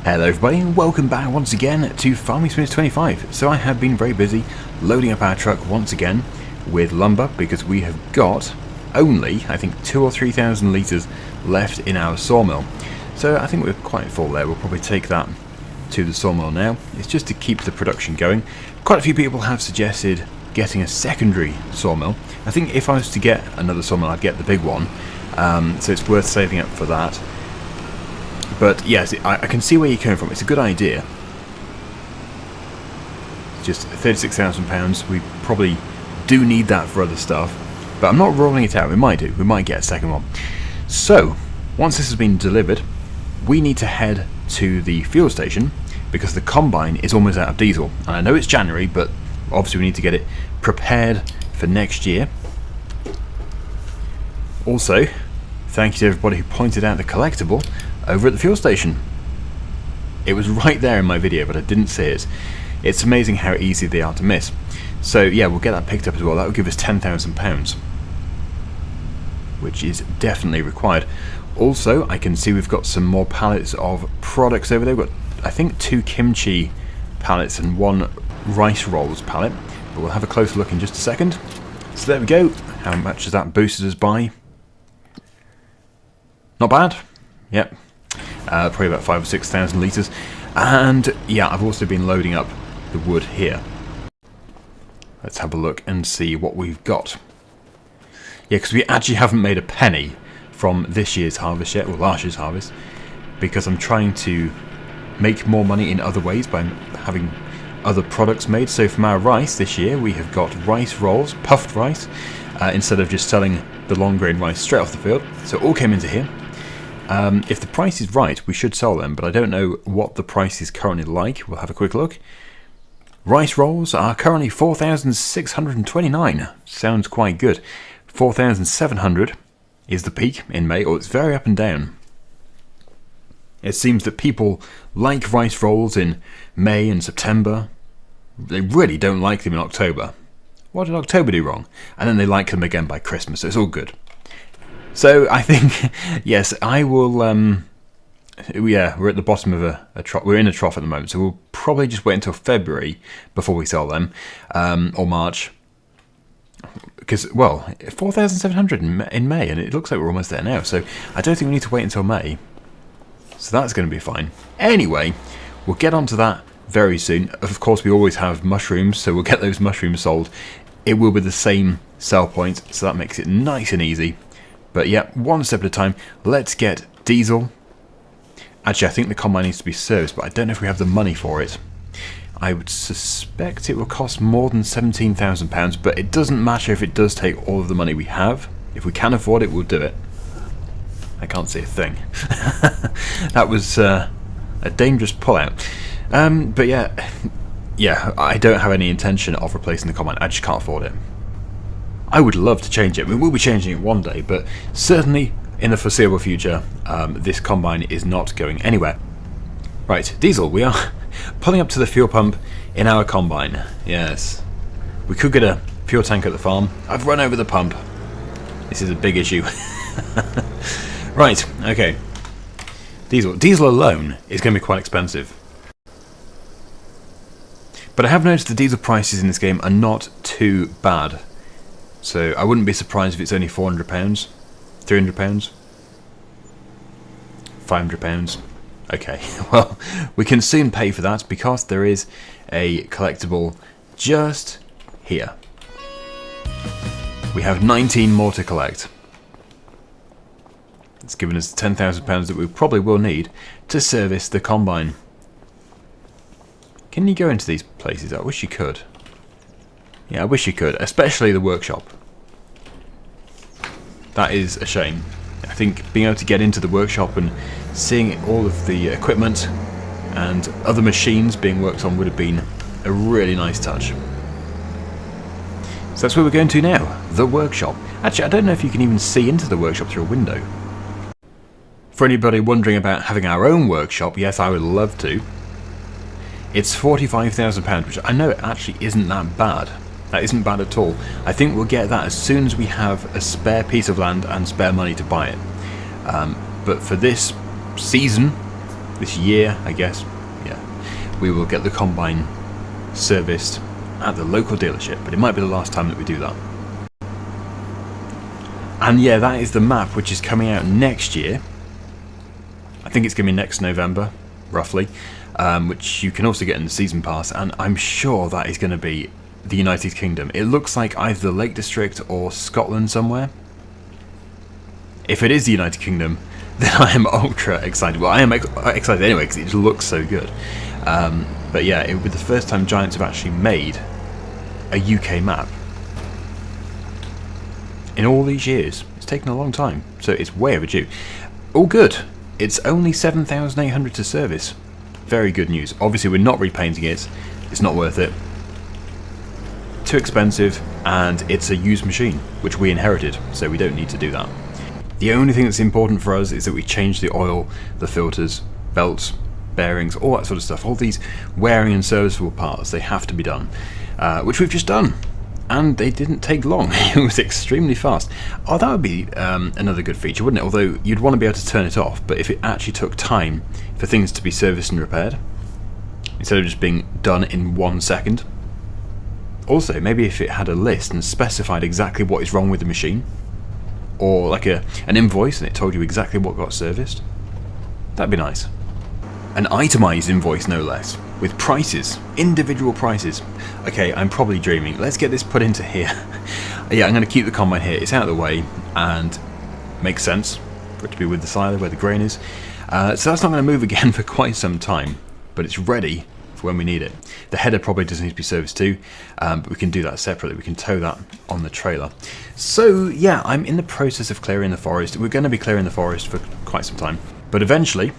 Hello everybody and welcome back once again to Farming Sims 25. So I have been very busy loading up our truck once again with lumber because we have got only, I think, 2,000 or 3,000 litres left in our sawmill. So I think we're quite full there. We'll probably take that to the sawmill now. It's just to keep the production going. Quite a few people have suggested getting a secondary sawmill. I think if I was to get another sawmill I'd get the big one, so it's worth saving up for that. But yes, I can see where you're coming from. It's a good idea. Just £36,000. We probably do need that for other stuff. But I'm not ruling it out. We might do. We might get a second one. So, once this has been delivered, we need to head to the fuel station because the combine is almost out of diesel. And I know it's January, but obviously we need to get it prepared for next year. Also, thank you to everybody who pointed out the collectible over at the fuel station. It was right there in my video, but I didn't see it. It's amazing how easy they are to miss. So yeah, we'll get that picked up as well. That will give us £10,000, which is definitely required. Also, I can see we've got some more pallets of products over there. We've got, I think, 2 kimchi pallets and 1 rice rolls pallet. But we'll have a closer look in just a second. So there we go. How much has that boosted us by? Not bad. Yep. Probably about 5,000 or 6,000 litres. And yeah, I've also been loading up the wood here. Let's have a look and see what we've got. Yeah, because we actually haven't made a penny from this year's harvest yet, or last year's harvest, because I'm trying to make more money in other ways by having other products made. So from our rice this year, we have got rice rolls, puffed rice, instead of just selling the long grain rice straight off the field. So it all came into here. If the price is right, we should sell them, but I don't know what the price is currently like. We'll have a quick look. Rice rolls are currently 4,629. Sounds quite good. 4,700 is the peak in May. Oh, it's very up and down. It seems that people like rice rolls in May and September. They really don't like them in October. What did October do wrong? And then they like them again by Christmas, so it's all good. So I think, yes, I will, yeah, we're at the bottom of a trough. We're in a trough at the moment, so we'll probably just wait until February before we sell them, or March. Because, well, 4,700 in May, and it looks like we're almost there now, so I don't think we need to wait until May. So that's going to be fine. Anyway, we'll get onto that very soon. Of course, we always have mushrooms, so we'll get those mushrooms sold. It will be the same sell point, so that makes it nice and easy. But yeah, one step at a time. Let's get diesel. Actually, I think the combine needs to be serviced, but I don't know if we have the money for it. I would suspect it will cost more than £17,000, but it doesn't matter if it does take all of the money we have. If we can afford it, we'll do it. I can't see a thing. That was a dangerous pullout. But yeah, I don't have any intention of replacing the combine. I just can't afford it. I would love to change it. We will be changing it one day, but certainly in the foreseeable future, this combine is not going anywhere. Right, diesel. We are pulling up to the fuel pump in our combine. Yes. We could get a fuel tank at the farm. I've run over the pump. This is a big issue. Right, okay. Diesel. Diesel alone is going to be quite expensive. But I have noticed the diesel prices in this game are not too bad. So I wouldn't be surprised if it's only £400, £300, £500. Okay, well, we can soon pay for that because there is a collectible just here. We have 19 more to collect. It's given us £10,000 that we probably will need to service the combine. Can you go into these places? I wish you could. Yeah, I wish you could, especially the workshop. That is a shame. I think being able to get into the workshop and seeing all of the equipment and other machines being worked on would have been a really nice touch. So that's where we're going to now, the workshop. Actually, I don't know if you can even see into the workshop through a window. For anybody wondering about having our own workshop, yes, I would love to. It's £45,000, which I know it actually isn't that bad. That isn't bad at all. I think we'll get that as soon as we have a spare piece of land and spare money to buy it. But for this season, this year, I guess, yeah, we will get the Combine serviced at the local dealership, but it might be the last time that we do that. And yeah, that is the map, which is coming out next year. I think it's going to be next November, roughly, which you can also get in the Season Pass, and I'm sure that is going to be the United Kingdom. It looks like either the Lake District or Scotland somewhere. If it is the United Kingdom, then I am ultra excited. Well, I am excited anyway, because it just looks so good. But yeah, it would be the first time Giants have actually made a UK map in all these years. It's taken a long time, so it's way overdue. All good. It's only 7,800 to service. Very good news. Obviously, we're not repainting it. It's not worth it. Too expensive, and it's a used machine, which we inherited, so we don't need to do that. The only thing that's important for us is that we change the oil, the filters, belts, bearings, all that sort of stuff. All these wearing and serviceable parts, they have to be done, which we've just done. And they didn't take long. It was extremely fast. Oh, that would be another good feature, wouldn't it? Although you'd want to be able to turn it off, but if it actually took time for things to be serviced and repaired, instead of just being done in 1 second. Also, maybe if it had a list and specified exactly what is wrong with the machine, or like an invoice and it told you exactly what got serviced, that'd be nice. An itemized invoice, no less, with prices, individual prices. Okay, I'm probably dreaming. Let's get this put into here. Yeah, I'm going to keep the Combine here. It's out of the way and makes sense for it to be with the silo where the grain is. So that's not going to move again for quite some time, but it's ready for when we need it. The header probably does need to be serviced too, but we can do that separately. We can tow that on the trailer. So yeah, I'm in the process of clearing the forest. We're going to be clearing the forest for quite some time, but eventually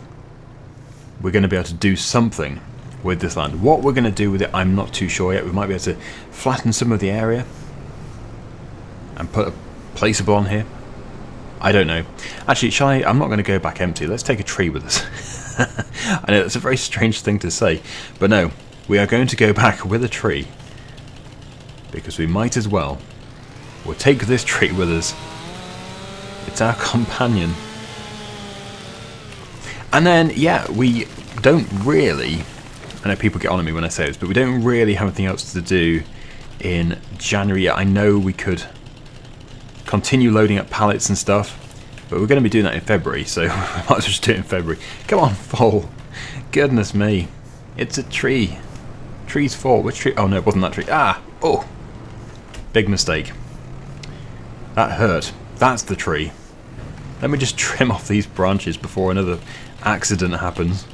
we're going to be able to do something with this land. What we're going to do with it, I'm not too sure yet. We might be able to flatten some of the area and put a placeable on here. I don't know. Actually, I'm not going to go back empty. Let's take a tree with us. I know that's a very strange thing to say, but no, we are going to go back with a tree, because we might as well. We'll take this tree with us. It's our companion. And then, yeah, we don't really, I know people get on at me when I say this, but we don't really have anything else to do in January. I know we could continue loading up pallets and stuff, but we're going to be doing that in February, so we might as well just do it in February. Come on, fall. Goodness me. It's a tree. Tree's fall. Which tree? Oh no, it wasn't that tree. Ah! Oh! Big mistake. That hurt. That's the tree. Let me just trim off these branches before another accident happens.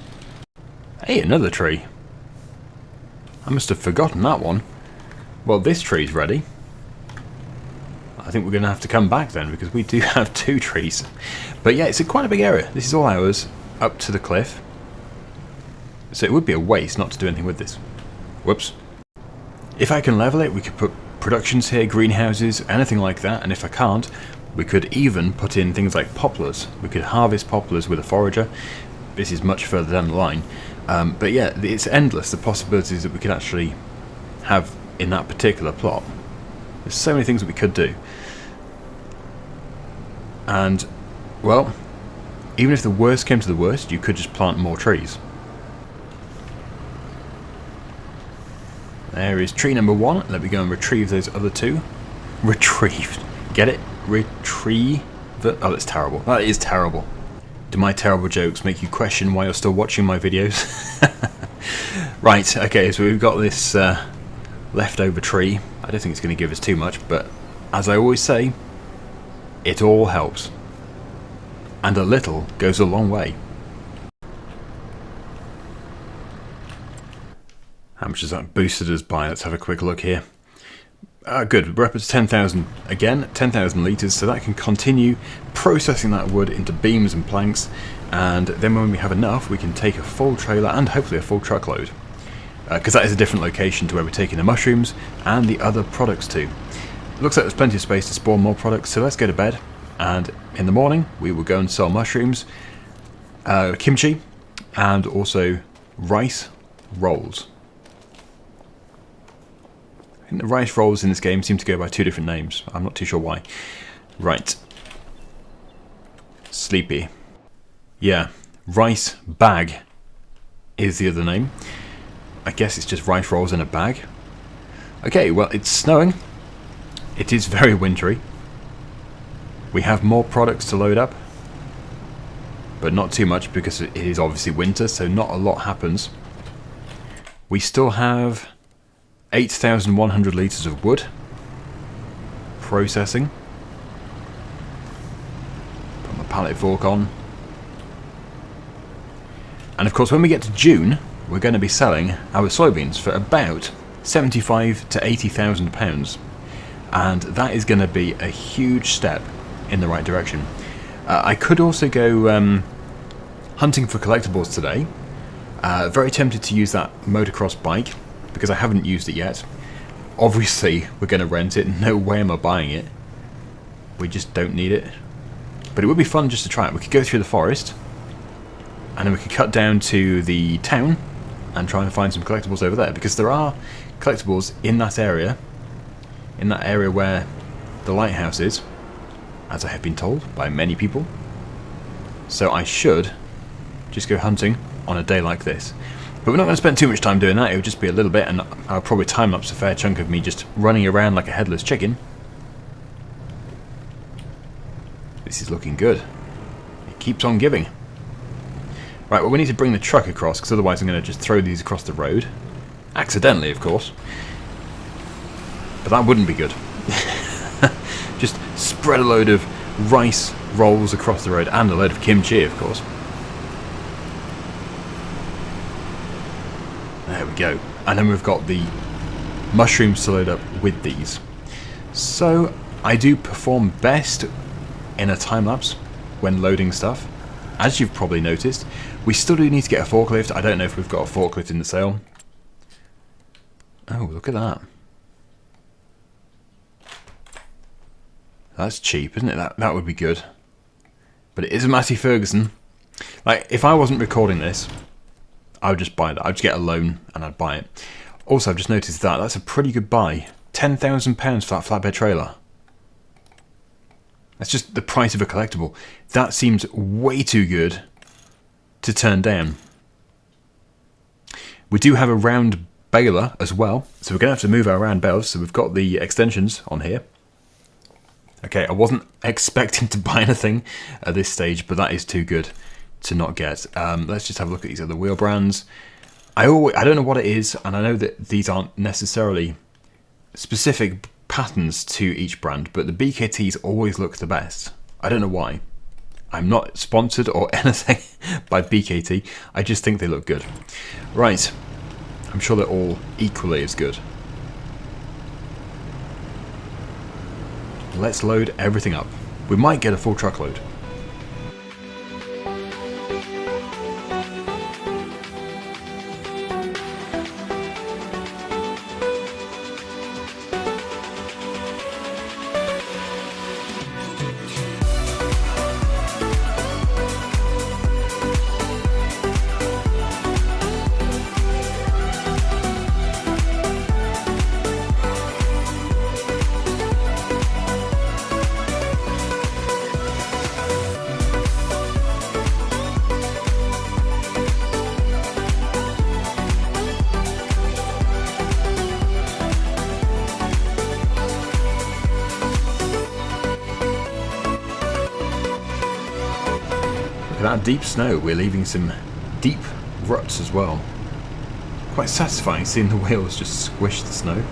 Hey, another tree. I must have forgotten that one. Well, this tree's ready. I think we're going to have to come back then, because we do have 2 trees. But yeah, it's quite a big area. This is all ours, up to the cliff. So it would be a waste not to do anything with this. Whoops. If I can level it, we could put productions here, greenhouses, anything like that. And if I can't, we could even put in things like poplars. We could harvest poplars with a forager. This is much further down the line. But yeah, it's endless, the possibilities that we could actually have in that particular plot. There's so many things that we could do. And, well, even if the worst came to the worst, you could just plant more trees. There is tree number 1. Let me go and retrieve those other 2. Retrieved. Get it? Retrieve. Oh, that's terrible. That is terrible. Do my terrible jokes make you question why you're still watching my videos? Right, okay, so we've got this leftover tree. I don't think it's going to give us too much, but as I always say, it all helps. And a little goes a long way. How much has that boosted us by? Let's have a quick look here. Good, we're up at 10,000 again, 10,000 litres, so that can continue processing that wood into beams and planks, and then when we have enough, we can take a full trailer and hopefully a full truckload. Because that is a different location to where we're taking the mushrooms and the other products to. Looks like there's plenty of space to spawn more products, so let's go to bed, and in the morning we will go and sell mushrooms, kimchi, and also rice rolls. I think the rice rolls in this game seem to go by 2 different names. I'm not too sure why. Right. Sleepy. Yeah. Rice bag is the other name. I guess it's just rice rolls in a bag. Okay, well, it's snowing. It is very wintry. We have more products to load up, but not too much because it is obviously winter, so not a lot happens. We still have 8,100 litres of wood. Processing. Put my pallet fork on. And of course, when we get to June, we're going to be selling our soybeans for about 75 to 80,000 pounds. And that is going to be a huge step in the right direction. I could also go hunting for collectibles today. Very tempted to use that motocross bike because I haven't used it yet. Obviously, we're going to rent it. No way am I buying it. We just don't need it. But it would be fun just to try it. We could go through the forest, and then we could cut down to the town and try and find some collectibles over there, because there are collectibles in that area where the lighthouse is, as I have been told by many people. So I should just go hunting on a day like this. But we're not going to spend too much time doing that. It would just be a little bit, and I'll probably time-lapse a fair chunk of me just running around like a headless chicken. This is looking good. It keeps on giving. Right, well, we need to bring the truck across, because otherwise I'm going to just throw these across the road. Accidentally, of course. But that wouldn't be good. Just spread a load of rice rolls across the road, and a load of kimchi, of course. There we go. And then we've got the mushrooms to load up with these. So I do perform best in a time-lapse when loading stuff, as you've probably noticed. We still do need to get a forklift. I don't know if we've got a forklift in the sale. Oh, look at that. That's cheap, isn't it? That would be good. But it is a Massey Ferguson. Like, if I wasn't recording this, I would just buy that. I'd just get a loan and I'd buy it. Also, I've just noticed that. That's a pretty good buy. £10,000 for that flatbed trailer. That's just the price of a collectible. That seems way too good to turn down. We do have a round baler as well, so we're going to have to move our round balers. So we've got the extensions on here. Okay, I wasn't expecting to buy anything at this stage, but that is too good to not get. Let's just have a look at these other wheel brands. I don't know what it is, and I know that these aren't necessarily specific patterns to each brand, but the BKTs always look the best. I don't know why. I'm not sponsored or anything by BKT. I just think they look good. Right. I'm sure they're all equally as good. Let's load everything up. We might get a full truckload. That deep snow, we're leaving some deep ruts as well. Quite satisfying seeing the wheels just squish the snow.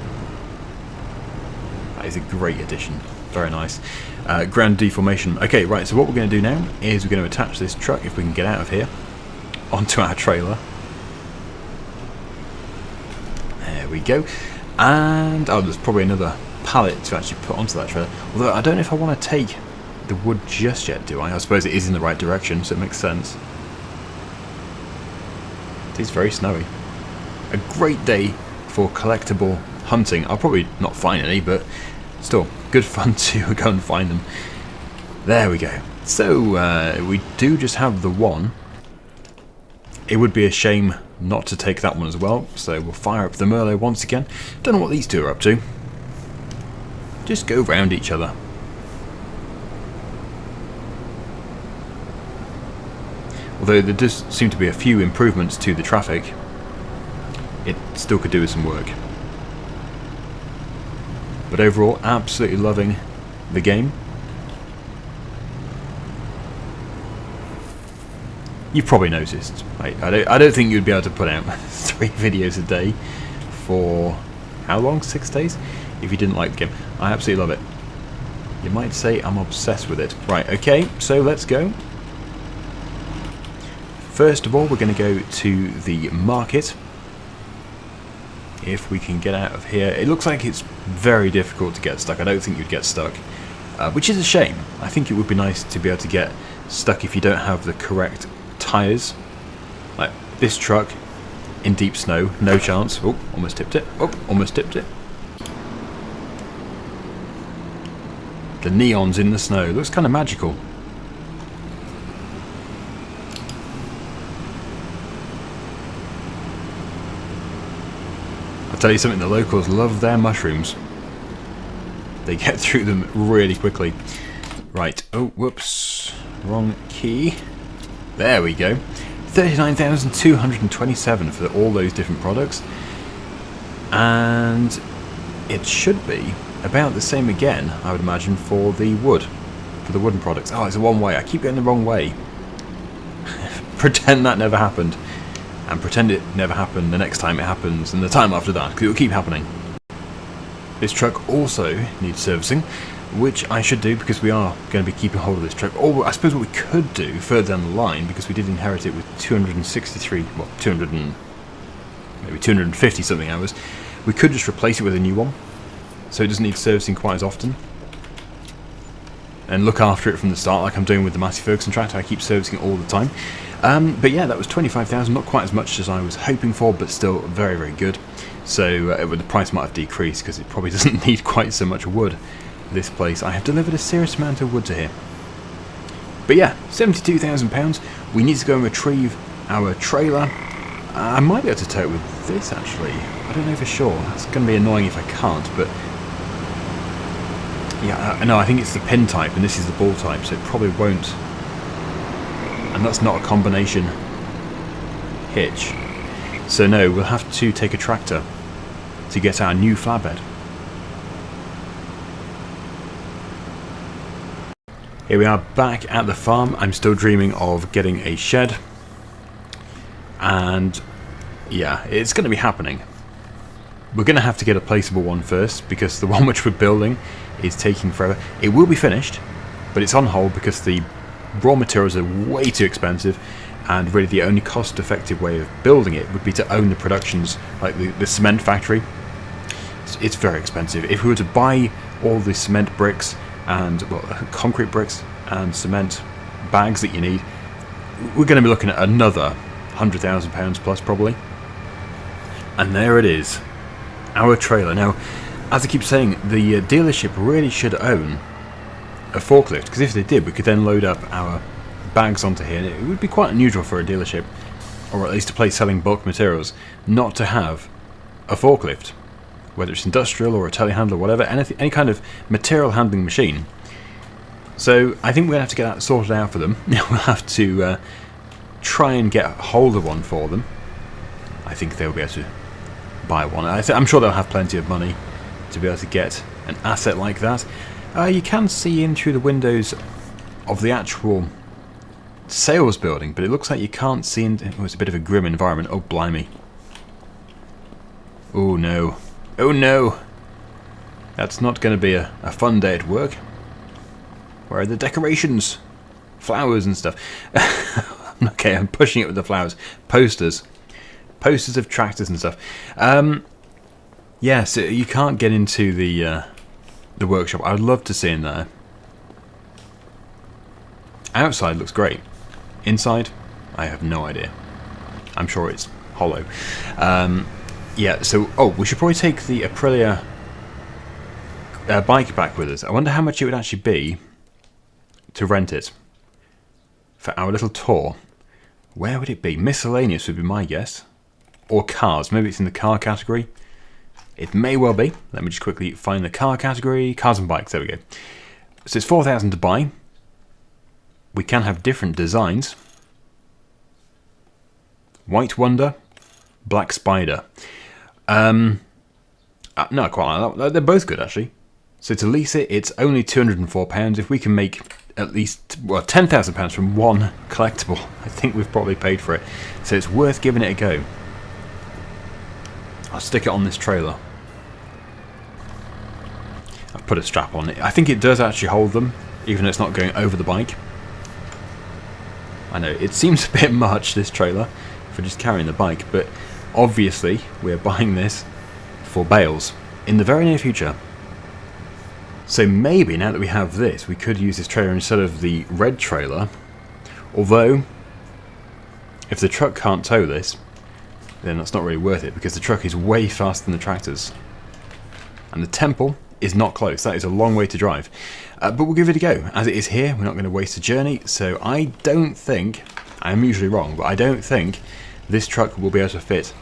That is a great addition. Very nice. Ground deformation. Okay, right, so what we're going to do now is we're going to attach this truck, if we can get out of here, onto our trailer. There we go. And, oh, there's probably another pallet to actually put onto that trailer. Although I don't know if I want to take the wood just yet, do I? I suppose it is in the right direction, so it makes sense. It is very snowy. A great day for collectible hunting. I'll probably not find any, but still, good fun to go and find them. There we go. So, we do just have the one. It would be a shame not to take that one as well, so we'll fire up the Merlot once again. Don't know what these two are up to. Just go round each other. Although although there does seem to be a few improvements to the traffic, it still could do with some work. But overall, absolutely loving the game. You've probably noticed, right? I don't think you'd be able to put out 3 videos a day for how long? 6 days? If you didn't like the game. I absolutely love it. You might say I'm obsessed with it. Right, okay, so let's go. First of all, we're going to go to the market. If we can get out of here. It looks like it's very difficult to get stuck. I don't think you'd get stuck, which is a shame. I think it would be nice to be able to get stuck if you don't have the correct tyres. Like this truck in deep snow, no chance. Oh, almost tipped it. Oh, almost tipped it. The neons in the snow. Looks kind of magical. I'll tell you something, the locals love their mushrooms. They get through them really quickly. Right, oh, whoops. Wrong key. There we go. 39,227 for all those different products. And it should be about the same again, I would imagine, for the wood. For the wooden products. Oh, it's a one way. I keep getting the wrong way. Pretend that never happened. And pretend it never happened the next time it happens, and the time after that, because it will keep happening. This truck also needs servicing, which I should do because we are going to be keeping hold of this truck. Or I suppose what we could do further down the line, because we did inherit it with 263, well, 200 and maybe 250 something hours, we could just replace it with a new one, so it doesn't need servicing quite as often. And look after it from the start, like I'm doing with the Massey Ferguson tractor. I keep servicing it all the time. But yeah, that was 25,000, not quite as much as I was hoping for, but still very, very good. So the price might have decreased because it probably doesn't need quite so much wood. This place, I have delivered a serious amount of wood to here. But yeah, £72,000. We need to go and retrieve our trailer. I might be able to tow it with this actually. I don't know for sure. That's going to be annoying if I can't, but yeah, no, I think it's the pin type and this is the ball type, so it probably won't. And that's not a combination hitch. So no, we'll have to take a tractor to get our new flatbed. Here we are back at the farm. I'm still dreaming of getting a shed. And yeah, it's going to be happening. We're going to have to get a placeable one first, because the one which we're building is taking forever. It will be finished, but it's on hold because the raw materials are way too expensive, and really the only cost-effective way of building it would be to own the productions, like the cement factory. It's very expensive. If we were to buy all the cement bricks and, well, concrete bricks and cement bags that you need, we're going to be looking at another £100,000 plus probably. And there it is, our trailer. Now, as I keep saying, the dealership really should own a forklift, because if they did, we could then load up our bags onto here, and it would be quite unusual for a dealership, or at least a place selling bulk materials, not to have a forklift, whether it's industrial or a telehandler, whatever, any kind of material handling machine. So I think we're going to have to get that sorted out for them. We'll have to try and get hold of one for them. I think they'll be able to buy one. I'm sure they'll have plenty of money to be able to get an asset like that. You can see in through the windows of the actual sales building, but it looks like you can't see in. Oh, it's a bit of a grim environment. Oh, blimey. Oh, no. Oh, no. That's not going to be a fun day at work. Where are the decorations? Flowers and stuff. Okay, I'm pushing it with the flowers. Posters. Posters of tractors and stuff. Yeah, so you can't get into the workshop. I'd love to see in there. Outside looks great. Inside, I have no idea. I'm sure it's hollow. Yeah, so, oh, we should probably take the Aprilia bike back with us. I wonder how much it would actually be to rent it for our little tour. Where would it be? Miscellaneous would be my guess. Or cars. Maybe it's in the car category. It may well be. Let me just quickly find the car category. Cars and bikes. There we go. So it's 4,000 to buy. We can have different designs. White Wonder, Black Spider. No, I quite like that. They're both good, actually. So to lease it, it's only £204. If we can make at least, well, £10,000 from one collectible, I think we've probably paid for it. So it's worth giving it a go. I'll stick it on this trailer. I've put a strap on it. I think it does actually hold them, even though it's not going over the bike. I know, it seems a bit much, this trailer, for just carrying the bike, but obviously we're buying this for bales in the very near future. So maybe now that we have this, we could use this trailer instead of the red trailer. Although, if the truck can't tow this, then that's not really worth it, because the truck is way faster than the tractors. And the temple is not close. That is a long way to drive. But we'll give it a go. As it is here, we're not going to waste a journey. So I don't think, I am usually wrong, but I don't think this truck will be able to fit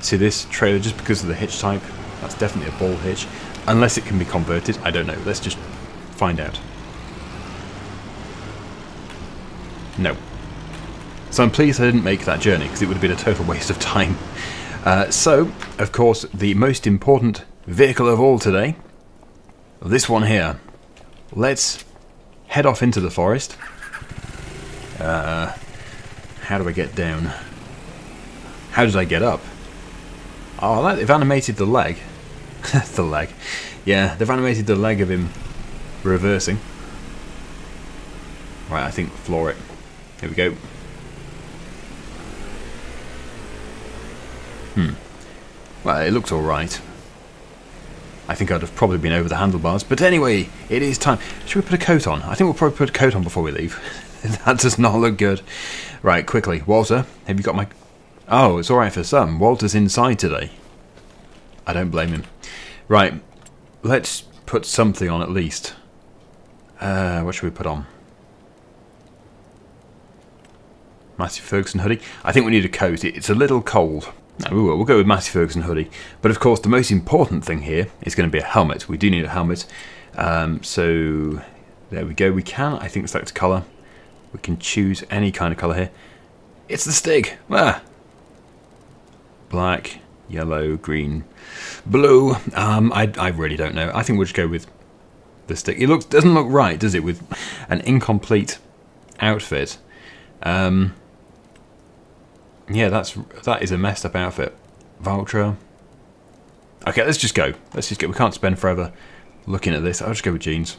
to this trailer just because of the hitch type. That's definitely a ball hitch. Unless it can be converted, I don't know. Let's just find out. No. So I'm pleased I didn't make that journey, because it would have been a total waste of time. So, of course, the most important vehicle of all today, this one here. Let's head off into the forest. How do I get down? How did I get up? Oh, they've animated the leg. The leg. Yeah, they've animated the leg of him reversing. Right, I think floor it. Here we go. Well, it looks alright. I think I'd have probably been over the handlebars. But anyway, it is time. Should we put a coat on? I think we'll probably put a coat on before we leave. That does not look good. Right, quickly. Walter, have you got my... Oh, it's alright for some. Walter's inside today. I don't blame him. Right, let's put something on at least. What should we put on? Matthew Ferguson hoodie. I think we need a coat. It's a little cold. No, we will. We'll go with Matthew Ferguson hoodie. But of course, the most important thing here is going to be a helmet. We do need a helmet. So there we go. We can, I think, select a colour. We can choose any kind of colour here. It's the Stig. Ah. Black, yellow, green, blue. I really don't know. I think we'll just go with the Stig. It doesn't look right, does it, with an incomplete outfit? Yeah, that is a messed up outfit. Vulture. Okay, let's just go. Let's just go. We can't spend forever looking at this. I'll just go with jeans.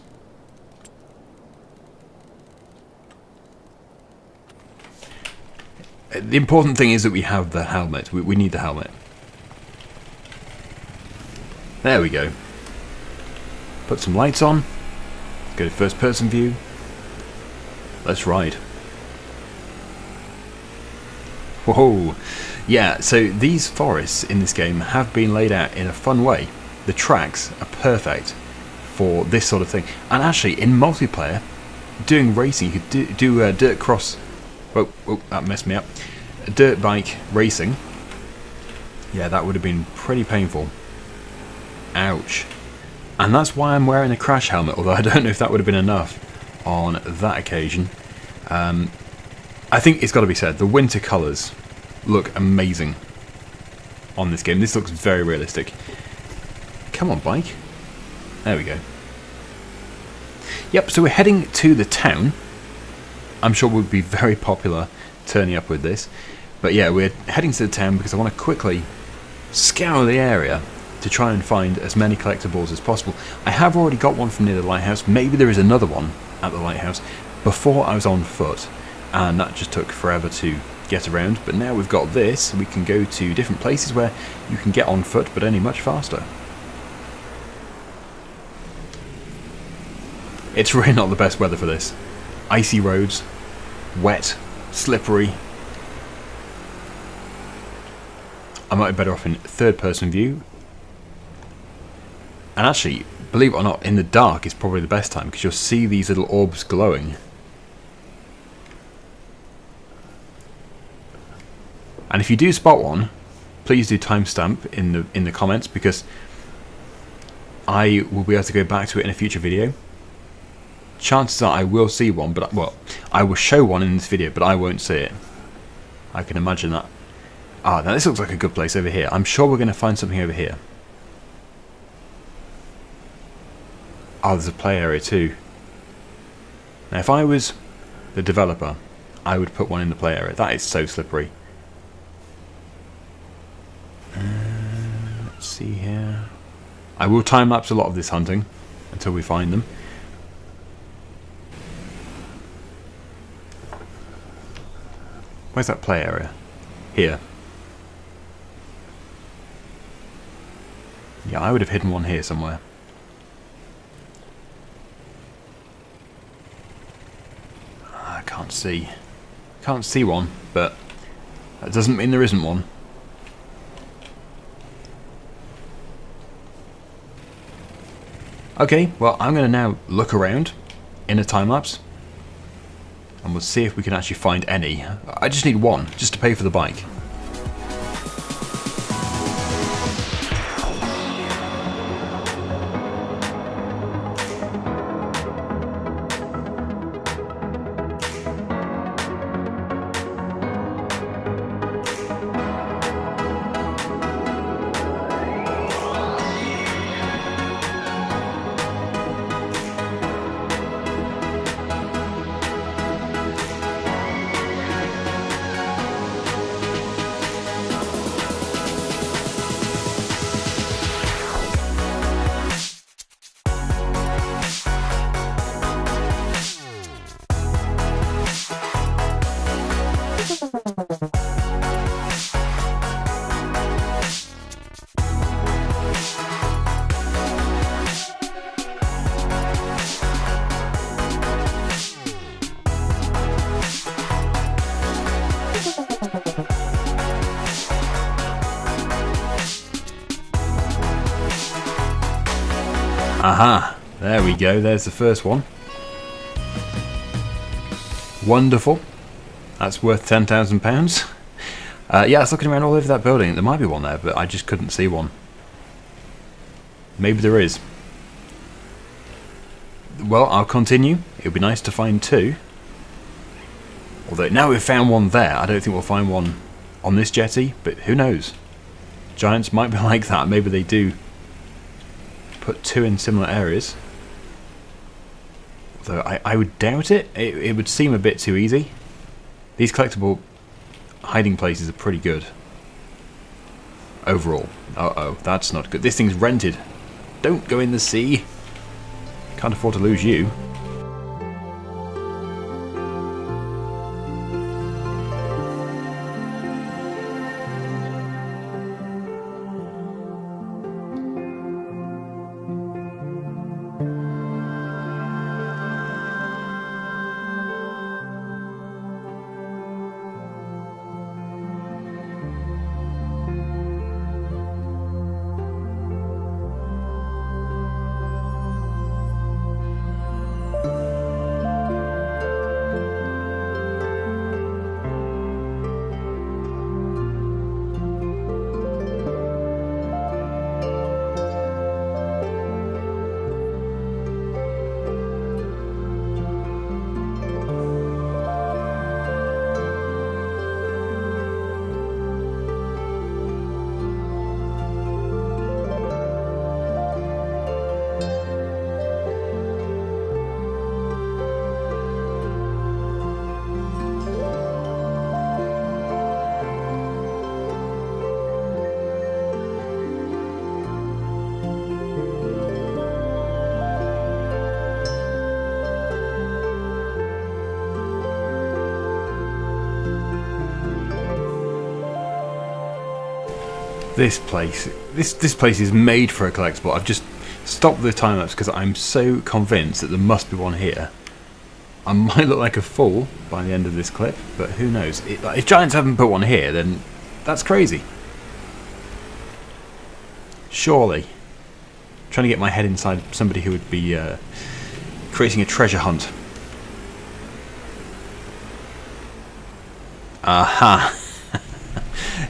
The important thing is that we have the helmet. We need the helmet. There we go. Put some lights on. Go to first person view. Let's ride. Whoa! Yeah, so these forests in this game have been laid out in a fun way. The tracks are perfect for this sort of thing. And actually, in multiplayer, doing racing, you could do dirt cross... Oh, that messed me up. Dirt bike racing. Yeah, that would have been pretty painful. Ouch. And that's why I'm wearing a crash helmet, although I don't know if that would have been enough on that occasion. I think it's got to be said, the winter colours look amazing on this game. This looks very realistic. Come on, bike. There we go. Yep, so we're heading to the town. I'm sure we'll be very popular turning up with this. But yeah, we're heading to the town because I want to quickly scour the area to try and find as many collectibles as possible. I have already got one from near the lighthouse. Maybe there is another one at the lighthouse. Before I was on foot, and that just took forever to get around. But now we've got this, we can go to different places where you can get on foot, but only much faster. It's really not the best weather for this. Icy roads, wet, slippery. I might be better off in third person view. And actually, believe it or not, in the dark is probably the best time, because you'll see these little orbs glowing. And if you do spot one, please do timestamp in the comments, because I will be able to go back to it in a future video. Chances are I will see one, but well, I will show one in this video, but I won't see it. I can imagine that Ah, now this looks like a good place over here. I'm sure we're going to find something over here. Oh, there's a play area too. Now, if I was the developer, I would put one in the play area. That is so slippery. Let's see here. I will time-lapse a lot of this hunting until we find them. Where's that play area? Here. Yeah, I would have hidden one here somewhere. I can't see. Can't see one, but that doesn't mean there isn't one. Okay, well, I'm going to now look around in a time-lapse and we'll see if we can actually find any. I just need one, just to pay for the bike. Aha, there we go, there's the first one. Wonderful. That's worth £10,000. Yeah, I was looking around all over that building. There might be one there, but I just couldn't see one. Maybe there is. Well, I'll continue. It would be nice to find two. Although now we've found one there, I don't think we'll find one on this jetty, but who knows? Giants might be like that. Maybe they do put two in similar areas. Although I would doubt it. It would seem a bit too easy. These collectible hiding places are pretty good. Overall. Uh-oh, that's not good. This thing's rented. Don't go in the sea. Can't afford to lose you. This place is made for a collectible. I've just stopped the time lapse because I'm so convinced that there must be one here. I might look like a fool by the end of this clip, but who knows? If Giants haven't put one here, then that's crazy. Surely. I'm trying to get my head inside somebody who would be creating a treasure hunt. Aha!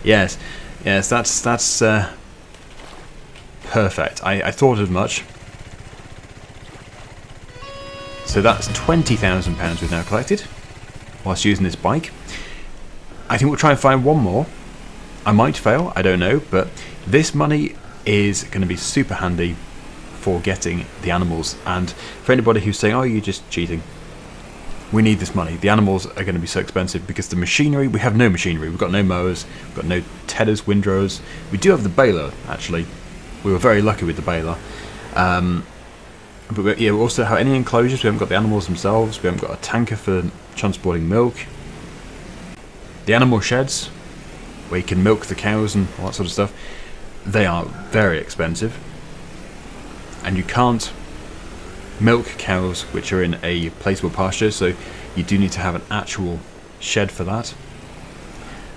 Yes. Yes, that's perfect. I thought as much. So that's £20,000 we've now collected whilst using this bike. I think we'll try and find one more. I might fail, I don't know, but this money is going to be super handy for getting the animals. And for anybody who's saying, oh, you're just cheating, we need this money. The animals are going to be so expensive because the machinery, we have no machinery. We've got no mowers, we've got no tedders, windrows. We do have the baler, actually. We were very lucky with the baler. But we also have any enclosures. We haven't got the animals themselves. We haven't got a tanker for transporting milk. The animal sheds, where you can milk the cows and all that sort of stuff, they are very expensive. And you can't milk cows which are in a placeable pasture, so you do need to have an actual shed for that.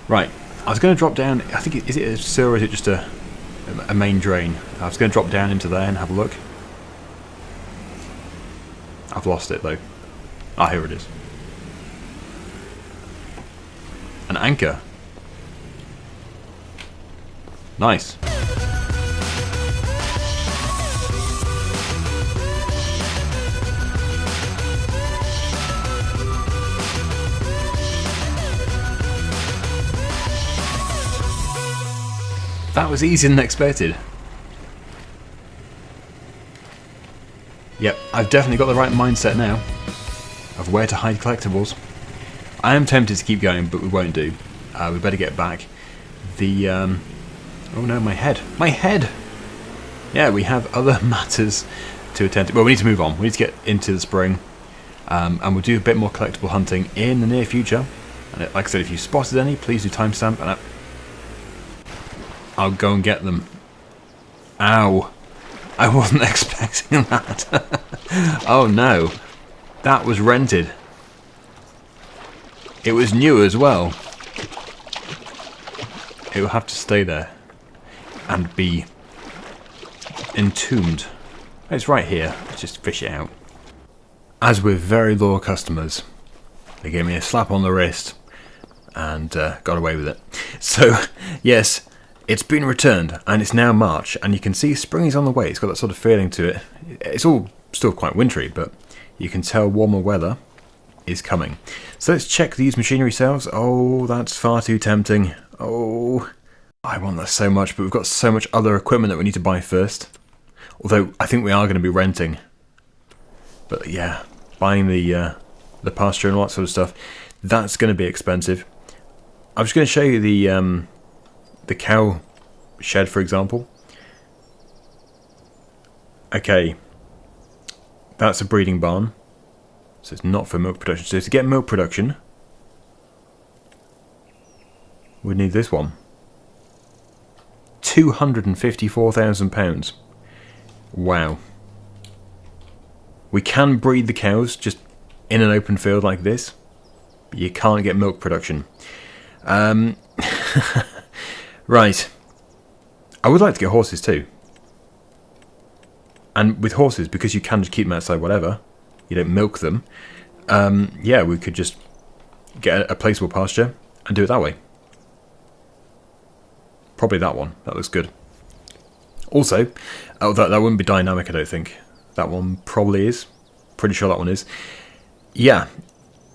Right, I was going to drop down, I think, is it a sewer or is it just a main drain? I was going to drop down into there and have a look. I've lost it though. Ah, here it is. An anchor. Nice. That was easier than expected. Yep, I've definitely got the right mindset now of where to hide collectibles. I am tempted to keep going, but we won't do. We better get back. The oh no, my head! My head! Yeah, we have other matters to attend to. Well, we need to move on. We need to get into the spring, and we'll do a bit more collectible hunting in the near future. And like I said, if you spotted any, please do timestamp, and I'll go and get them. Ow! I wasn't expecting that. Oh no, that was rented. It was new as well. It will have to stay there and be entombed. It's right here. Let's just fish it out. As with very loyal customers, they gave me a slap on the wrist and got away with it. So, yes, it's been returned and it's now March, and you can see spring is on the way. It's got that sort of feeling to it. It's all still quite wintry, but you can tell warmer weather is coming. So let's check these machinery sales. Oh, that's far too tempting. Oh, I want that so much, but we've got so much other equipment that we need to buy first. Although I think we are going to be renting. But yeah, buying the pasture and all that sort of stuff, that's going to be expensive. I'm just going to show you the cow shed, for example. Okay, that's a breeding barn, so it's not for milk production. So to get milk production, we need this one. £254,000. Wow. We can breed the cows just in an open field like this, but you can't get milk production. Right. I would like to get horses too. And with horses, because you can just keep them outside whatever, you don't milk them, yeah, we could just get a placeable pasture and do it that way. Probably that one. That looks good. Also, oh, that wouldn't be dynamic, I don't think. That one probably is. Pretty sure that one is. Yeah,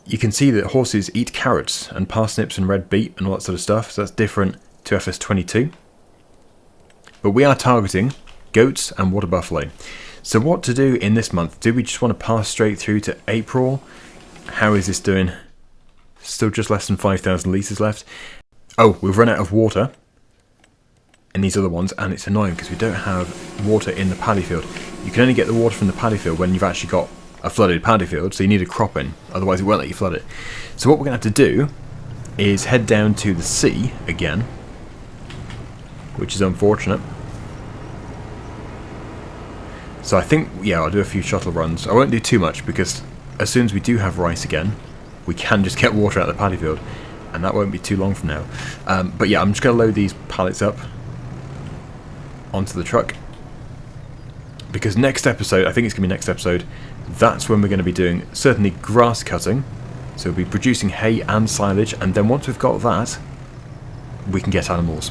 you can see that horses eat carrots and parsnips and red beet and all that sort of stuff, so that's different to FS22. But we are targeting goats and water buffalo. So what to do in this month? Do we just want to pass straight through to April? How is this doing? Still just less than 5,000 litres left. Oh, we've run out of water in these other ones, and it's annoying because we don't have water in the paddy field. You can only get the water from the paddy field when you've actually got a flooded paddy field, so you need a crop in, otherwise it won't let you flood it. So what we're going to have to do is head down to the sea again, which is unfortunate. So I think, yeah, I'll do a few shuttle runs. I won't do too much because as soon as we do have rice again, we can just get water out of the paddy field, and that won't be too long from now. But yeah, I'm just going to load these pallets up onto the truck, because next episode, I think it's going to be next episode, that's when we're going to be doing certainly grass cutting. So we'll be producing hay and silage, and then once we've got that, we can get animals.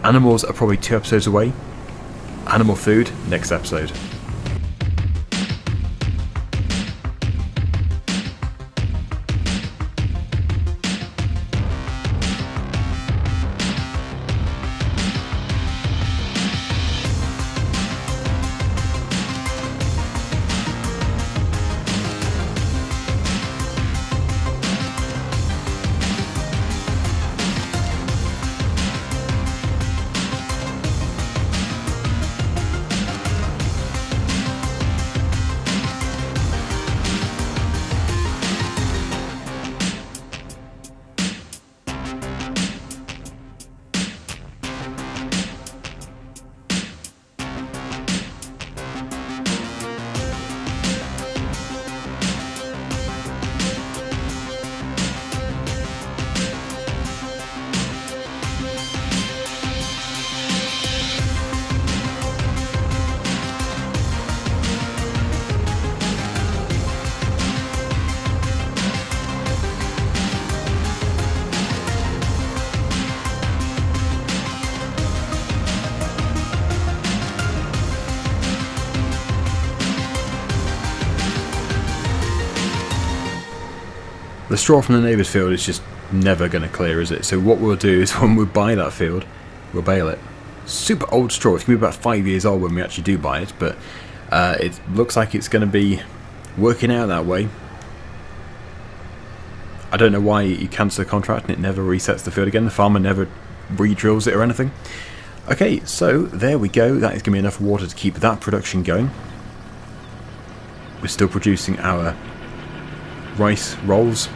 Animals are probably 2 episodes away. Animal food, next episode. The straw from the neighbour's field is just never going to clear, is it? So what we'll do is when we buy that field, we'll bale it. Super old straw. It's going to be about 5 years old when we actually do buy it, but it looks like it's going to be working out that way. I don't know why you cancel the contract and it never resets the field again. The farmer never re-drills it or anything. Okay, so there we go. That is going to be enough water to keep that production going. We're still producing our rice rolls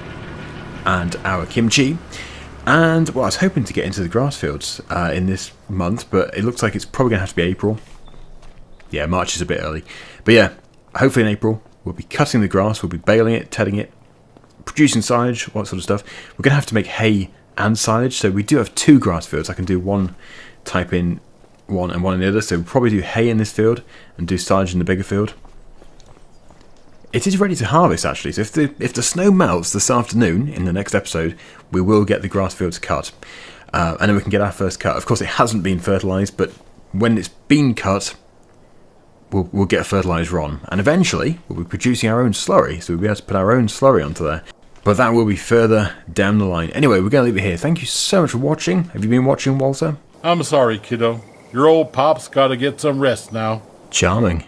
and our kimchi. And, well, I was hoping to get into the grass fields in this month, but it looks like it's probably going to have to be April. Yeah, March is a bit early. But yeah, hopefully in April, we'll be cutting the grass, we'll be baling it, tedding it, producing silage, all that sort of stuff. We're going to have to make hay and silage, so we do have 2 grass fields. I can do one, type in one and one in the other, so we'll probably do hay in this field and do silage in the bigger field. It is ready to harvest, actually, so if the snow melts this afternoon, in the next episode, we will get the grass fields cut. And then we can get our first cut. Of course, it hasn't been fertilised, but when it's been cut, we'll get a fertiliser on. And eventually, we'll be producing our own slurry, so we'll be able to put our own slurry onto there. But that will be further down the line. Anyway, we're going to leave it here. Thank you so much for watching. Have you been watching, Walter? I'm sorry, kiddo. Your old pop's got to get some rest now. Charming.